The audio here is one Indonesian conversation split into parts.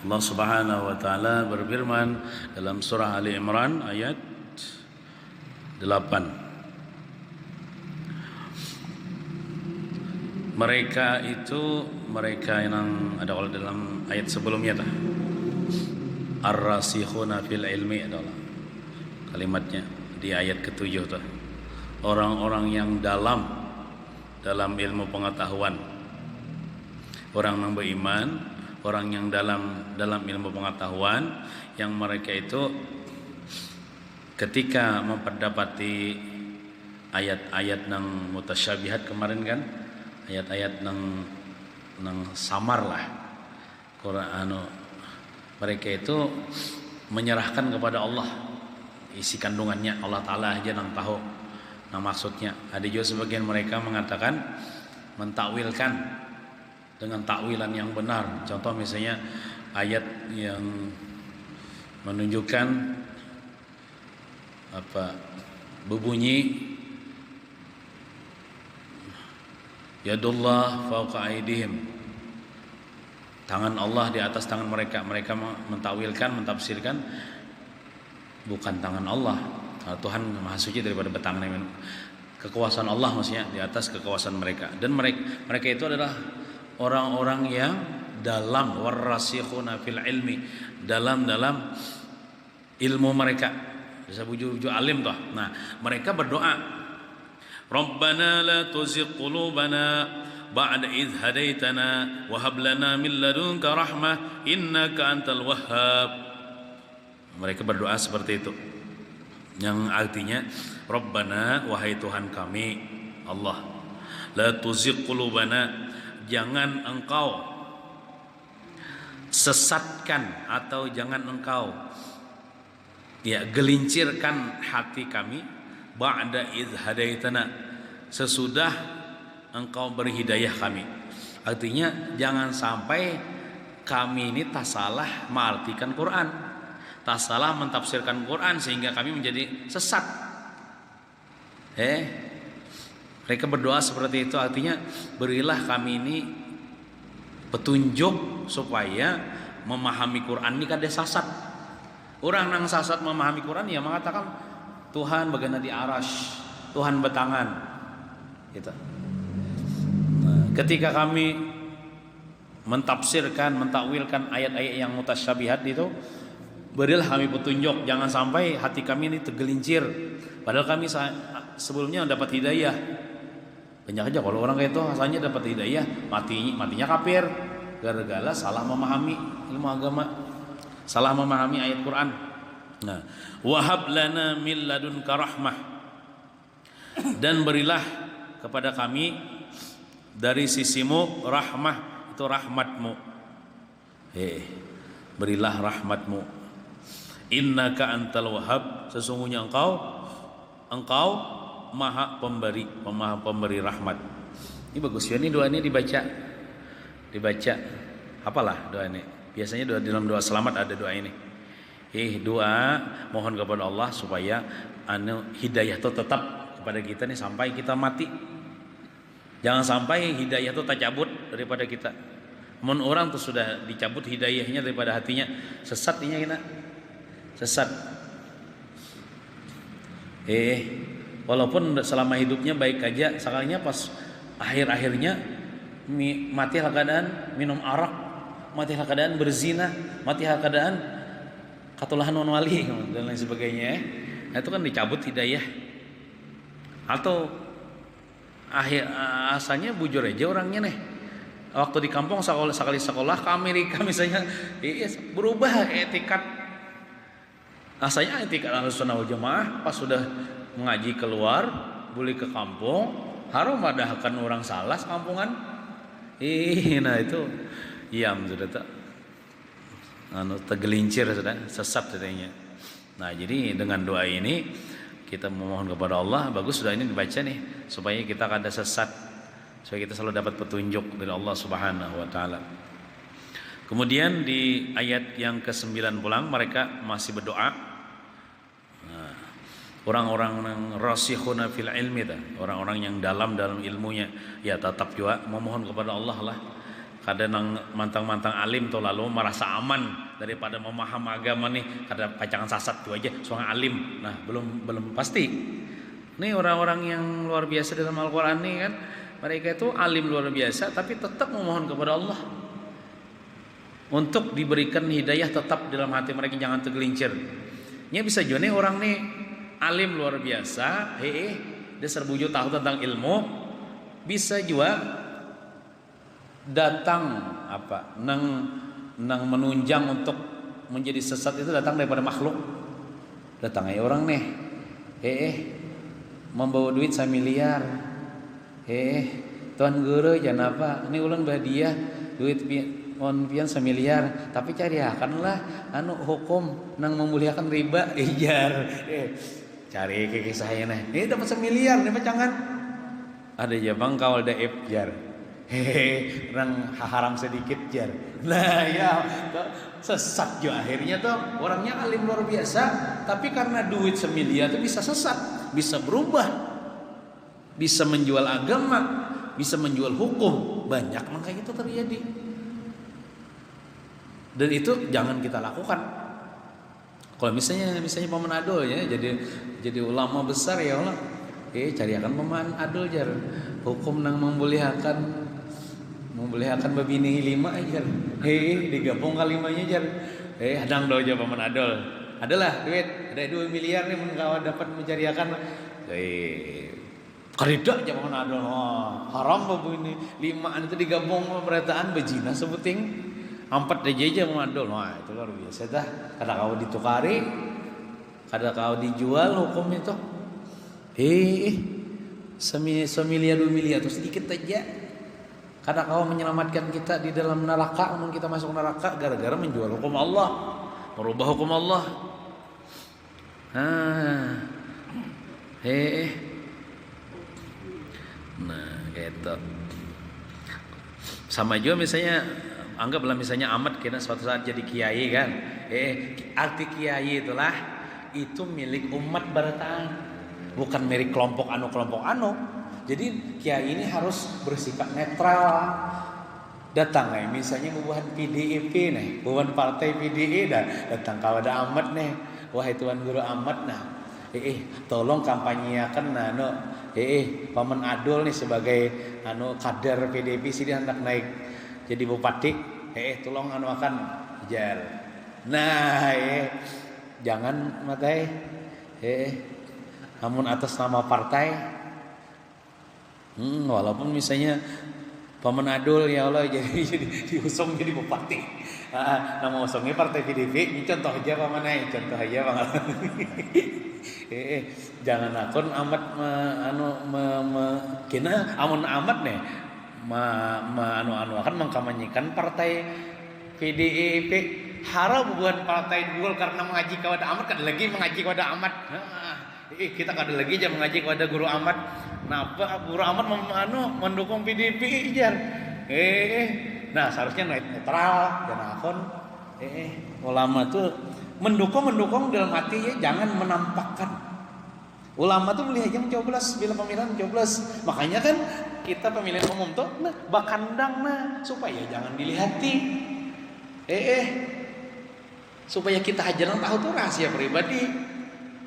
Allah Subhanahu wa taala berfirman dalam surah Ali Imran ayat 8. Mereka yang ada kalau dalam ayat sebelumnya tah. Ar-rasikhuna fil ilmi adalah kalimatnya di ayat ke-7 tah. Orang-orang yang dalam ilmu pengetahuan. Orang yang beriman, orang yang dalam ilmu pengetahuan, yang mereka itu ketika memperdapati ayat-ayat nang mutasyabihat kemarin kan, ayat-ayat nang samar lah Quran, mereka itu menyerahkan kepada Allah isi kandungannya. Allah Ta'ala aja yang tahu nah maksudnya. Ada juga sebagian mereka mengatakan mentakwilkan dengan takwilan yang benar. Contoh misalnya ayat yang menunjukkan berbunyi yadullah fawqa aydihim, tangan Allah di atas tangan mereka. Mereka mentakwilkan, mentafsirkan bukan tangan Allah. Tuhan Maha Suci daripada bertangan, kekuasaan Allah maksudnya di atas kekuasaan mereka. Dan mereka itu adalah orang-orang yang dalam, warasikhuna fil ilmi, dalam ilmu mereka. Bisa buju alim toh. Nah, mereka berdoa, Rabbana la tuzigh qulubana ba'da idh hadaitana wa hab lana min ladunka rahmah innaka antal wahhab. Mereka berdoa seperti itu, yang artinya Rabbana, wahai Tuhan kami Allah, la tuzigh qulubana, jangan engkau sesatkan atau jangan engkau gelincirkan hati kami, ba'da idh hadaitana, sesudah engkau berhidayah kami. Artinya jangan sampai kami ini tak salah mengartikan Quran, tak salah mentafsirkan Quran sehingga kami menjadi sesat. Mereka berdoa seperti itu, artinya berilah kami ini petunjuk supaya memahami Quran ini kada sasat. Orang nang sasat memahami Quran ya mengatakan Tuhan bagaimana di arash, Tuhan bertangan gitu. Nah, ketika kami mentafsirkan, mentakwilkan ayat-ayat yang mutasyabihat itu, berilah kami petunjuk, jangan sampai hati kami ini tergelincir padahal kami sebelumnya dapat hidayah. Banyak aja kalau orang kayak itu asalnya dapat hidayah, matinya kafir gara-gara salah memahami ilmu agama, salah memahami ayat Quran. Nah, wahab lana min ladunka rahmah, dan berilah kepada kami dari sisimu rahmah, itu rahmatmu. Berilah rahmatmu. Innaka antal wahhab, sesungguhnya engkau maha pemberi rahmat. Ini bagus ya, ini doa ini dibaca. Apalah doa ini? Biasanya dalam doa selamat ada doa ini. Doa mohon kepada Allah supaya hidayah itu tetap kepada kita nih sampai kita mati. Jangan sampai hidayah itu tercabut daripada kita. Orang tuh sudah dicabut hidayahnya daripada hatinya, sesat ini kita. Sesat. Walaupun selama hidupnya baik aja, sekalinya pas akhir-akhirnya mati hal keadaan minum arak, mati hal keadaan berzina, mati hal keadaan katulahan non wali dan lain sebagainya. Nah, itu kan dicabut hidayah. Atau asalnya bujur aja orangnya nih. Waktu di kampung sekali sekolah ke Amerika misalnya, berubah etikat. Asalnya etikat Ahlussunnah wal Jamaah, pas sudah mengaji keluar, boleh ke kampung, harum madahkan orang salah kampungan. Nah itu sudah tak tergelincir, sudah sesat katanya. Nah, jadi dengan doa ini kita memohon kepada Allah, bagus sudah ini dibaca nih supaya kita kada sesat, supaya kita selalu dapat petunjuk dari Allah Subhanahu wa taala. Kemudian di ayat yang ke-9 pulang mereka masih berdoa. Orang-orang yang rasikhuna fil ilmi, orang-orang yang dalam ilmunya, ya tetap juga memohon kepada Allah lah kadang mantang-mantang alim tuh lalu merasa aman daripada memaham agama nih, kada pacangan sasat tuh aja soalnya alim. Nah, belum pasti. Nih orang-orang yang luar biasa dalam Al-Qur'an nih kan, mereka itu alim luar biasa tapi tetap memohon kepada Allah untuk diberikan hidayah tetap dalam hati mereka, jangan tergelincir. Nya bisa juga nih orang nih alim luar biasa, dia serbuju tahu tentang ilmu, bisa juga datang nang menunjang untuk menjadi sesat itu datang daripada makhluk. Datang aja orang nih, membawa duit 1 miliar, tuan guru jangan apa, ini ulang hadiah duit pian 1 miliar, tapi cari akanlah hukum nang memuliakan riba, ijar, cari ke saya nih, ini dapat 1 miliar, nih pacangan, ada ya bang kawal daib jar. Orang haram sedikit jar. Nah ya sesat juga akhirnya tuh orangnya alim luar biasa, tapi karena duit 1 miliar tuh bisa sesat, bisa berubah, bisa menjual agama, bisa menjual hukum, banyak makanya itu terjadi. Dan itu jangan kita lakukan. Kalau misalnya Paman Adol ya, jadi ulama besar ya Allah, cariakan Paman Adol jar, hukum nang membolehkan babini 5 aja, digabung kalimanya jar, hadang do aja Paman Adol, adalah duit, ada 2 miliar nih mengawan dapat mencariakan, keridak aja Paman Adol, haram babini 5an itu digabung pemerintahan bejina sebuting, 4 aja Paman Adol, wah itu luar biasa dah, kada kau ditukari, kada kau dijual hukum itu, semiliar 2 miliar itu sedikit aja. Kadang kau menyelamatkan kita di dalam neraka, namun kita masuk neraka gara-gara menjual hukum Allah, merubah hukum Allah. Nah, gitu. Sama juga misalnya, anggaplah misalnya Ahmad kita suatu saat jadi kiai kan. Arti kiai itulah itu milik umat barataan, bukan milik kelompok anu. Jadi kiai ini harus bersikap netral. Datang nih, misalnya bubuhan PDIP nih, bubuhan partai PDI datang kepada Ahmad nih, wahai Tuan Guru Ahmad, nah, tolong kampanyekan Paman Adol nih sebagai kader PDIP sini hendak naik jadi bupati, tolong akan jar. Nah, jangan matai, namun atas nama partai. Walaupun misalnya Paman Adol ya Allah jadi diusung jadi bupati, nama usungnya partai PDIP, ini contoh aja Paman contoh aja Bang. Jangan akun amat kena amun amat nih akan mengkampanyekan partai PDIP, harap bukan partai Golkar karena mengaji kepada amat, kada lagi mengaji kepada amat. Kita kada lagi aja mengaji kepada Guru Ahmad. Napa Guru Ahmad mendukung PDIP jar. Nah seharusnya netral, jangan akun. Ulama tuh mendukung dalam hati ya, jangan menampakkan. Ulama tuh melihat jam 12 bila pemilihan 12. Makanya kan kita pemilihan umum tuh bakandang supaya jangan dilihati. Supaya kita aja tahu tuh rahasia pribadi.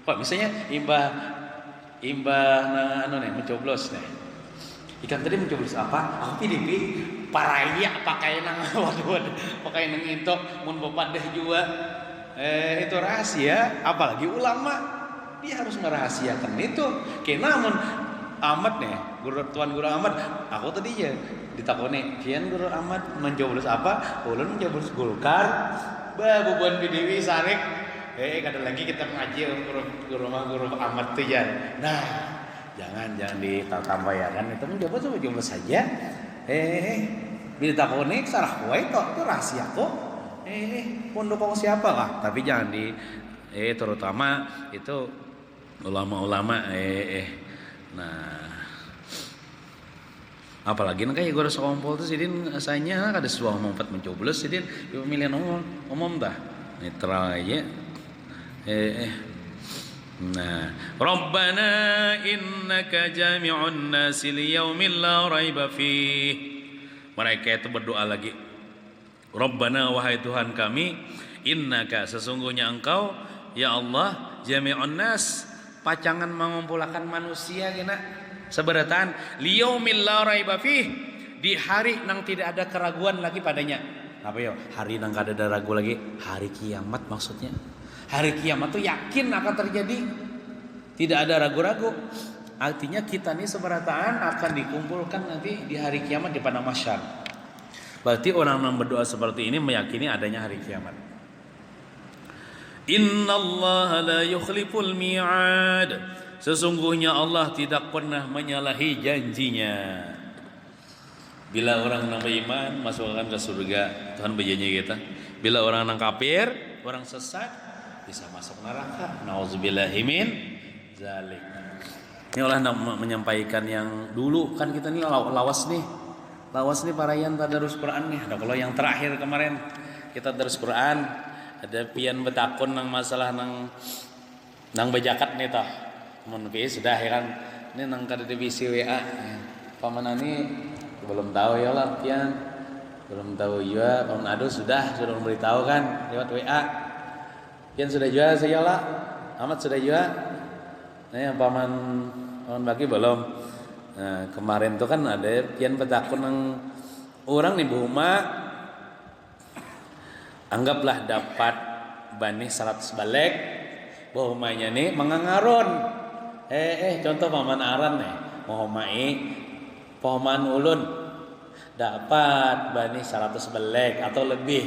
Kok misalnya imbah mencoblos nih. Ikan tadi mencoblos apa? Aku PDIP paraya pakai waduh pakai nang itu mun bapak deh juga. Itu rahasia, apalagi ulama dia harus merahasiakan itu. Kena mun Ahmad nih, Tuan Guru Ahmad, aku tadi ya ditakoni, "Kian Guru Ahmad mencoblos apa?" Ulun mencoblos Golkar. Bubuan PDIP sarik. Kadang lagi kita mengaji guru Ahmad tuh ya. Nah, jangan ditambah ya kan. Itu mencoba saja. Bila takoni sarah kowe itu rahasia kok. Pendukung siapa lah? Tapi jangan terutama itu ulama-ulama nah apalagi kayak gue sekompol tuh sidin asalnya ada sebuah manfaat mencoblos sidin pemilihan umum dah netral aja. Nah, Rabbana innaka jami'un nasi liyaumin la raiba fih Mereka itu berdoa lagi, Rabbana wahai Tuhan kami, innaka sesungguhnya engkau ya Allah jami'un nas pacangan mengumpulkan manusia gina seberataan liyaumil la raiba fih di hari nang tidak ada keraguan lagi padanya. Apa ya? Hari nang kada ada ragu lagi, hari kiamat maksudnya. Hari kiamat tuh yakin akan terjadi. Tidak ada ragu-ragu. Artinya kita nih seberataan akan dikumpulkan nanti di hari kiamat di padang mahsyar. Berarti orang yang berdoa seperti ini meyakini adanya hari kiamat. Innallaha la yukhliful mi'ad. Sesungguhnya Allah tidak pernah menyalahi janjinya. Bila orang yang beriman masukkan ke surga, Tuhan berjanji kita. Bila orang yang kafir, orang sesat bisa masuk neraka. Nauzubillahi min zalik. Ini Allah menyampaikan yang dulu kan kita ini lawas nih. Lawas nih parayan tadarus Quran nih. Ada kalau yang terakhir kemarin kita tadarus Quran, ada pian betakun nang masalah nang bejakat nih tah. Mun sudah ya kan. Ini nang kada divisi WA. Paman ini belum tahu ya lah pian. Belum tahu juga. Paman Ado sudah memberitahu kan lewat WA. Pian sudah juga saya lah. Ahmad sudah juga. Nah, yang paman bagi belum. Nah, kemarin tuh kan ada pian betakun nang orang nih Buhuma anggaplah dapat banih 100 balik. Buhumanya nih mengangaron. Contoh paman aran nih Muhammai paman ulun dapat banih 100 balik atau lebih.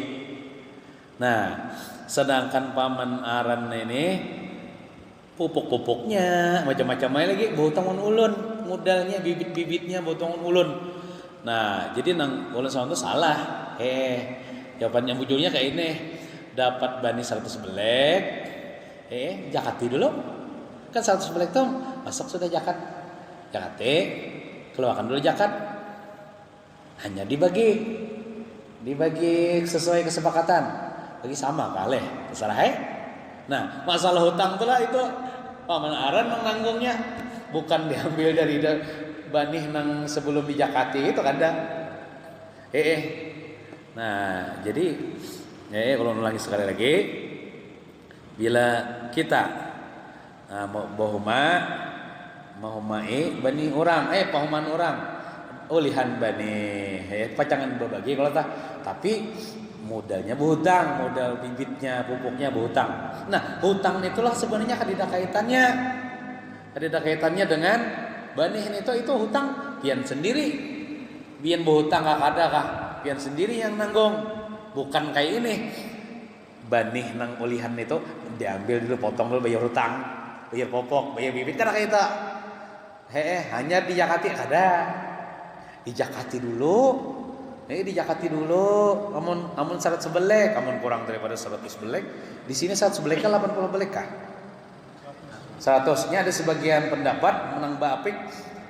Nah, sedangkan paman aran ini pupuk-pupuknya macam-macam lagi botongan ulun, modalnya bibit-bibitnya botongan ulun. Nah, jadi nang ulun sama itu salah. Jawabannya bujurnya kayak ini. Dapat bani 100 belek. Jakati dulu. Kan 100 belek tuh masuk sudah jakat. Jakati, keluarkan dulu jakat. Hanya dibagi sesuai kesepakatan. Bagi sama kali, terserah. Nah, masalah hutang itulah itu paman aran menanggungnya, bukan diambil dari banih nang sebelum dijakati itu kada. Nah, jadi kalau ulangi sekali lagi, bila kita mahumai bani orang, pahuman orang, ulihan bani, pacangan berbagi kalau tapi modalnya berhutang, modal bibitnya, pupuknya berhutang. Nah, hutang itulah sebenarnya ada kaitannya dengan banih itu hutang pian sendiri. Pian berhutang ada kah? Pian sendiri yang nanggung. Bukan kayak ini. Banih nang ulihan itu diambil dulu, potong dulu, bayar hutang, bayar popok, bayar bibit kan kita. Hanya dijakati ada. Dijakati dulu. Dijakati dulu. Amun 100 belek, amun kurang daripada 100 belek. Di sini 100 belek kan 80 belek kah? 100-nya ada sebagian pendapat menang bapik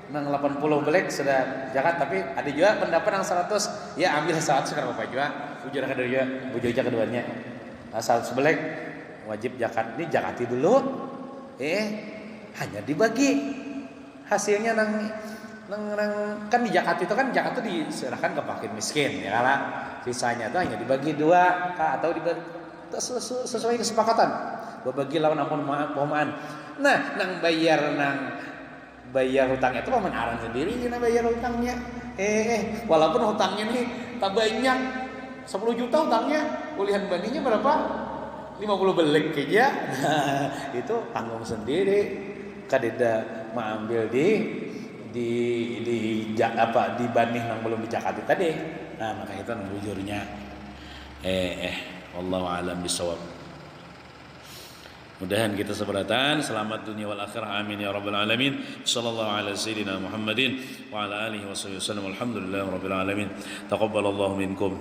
menang 80 belek sudah zakat, tapi ada juga pendapat yang 100 ya ambil 100 karena apa juga. Bujur keduanya. 100 belek wajib zakat. Ini zakati dulu. Hanya dibagi. Hasilnya nang kan di zakat itu kan zakat itu diserahkan ke fakir miskin ya kan. Sisanya itu hanya dibagi 2 atau dibagi sesuai kesepakatan. Berbagi lawan ampun. Nah, nang bayar hutangnya itu paman aran sendiri yang bayar hutangnya. Walaupun hutangnya nih tak banyak 10 juta hutangnya, ulihan baninya berapa? 50 belek aja. Nah, itu tanggung sendiri. Kadeda mengambil di banih nang belum dijakati tadi. Nah, maka itu nang bujurnya. Wallahu a'lam bishawab. Mudahan kita seberatan selamat dunia wal akhirah, amin ya rabbal alamin. Sallallahu ala sayyidina Muhammadin wa ala alihi wa sahbihi wasallam. Alhamdulillah rabbil alamin. Taqabbalallahu minkum.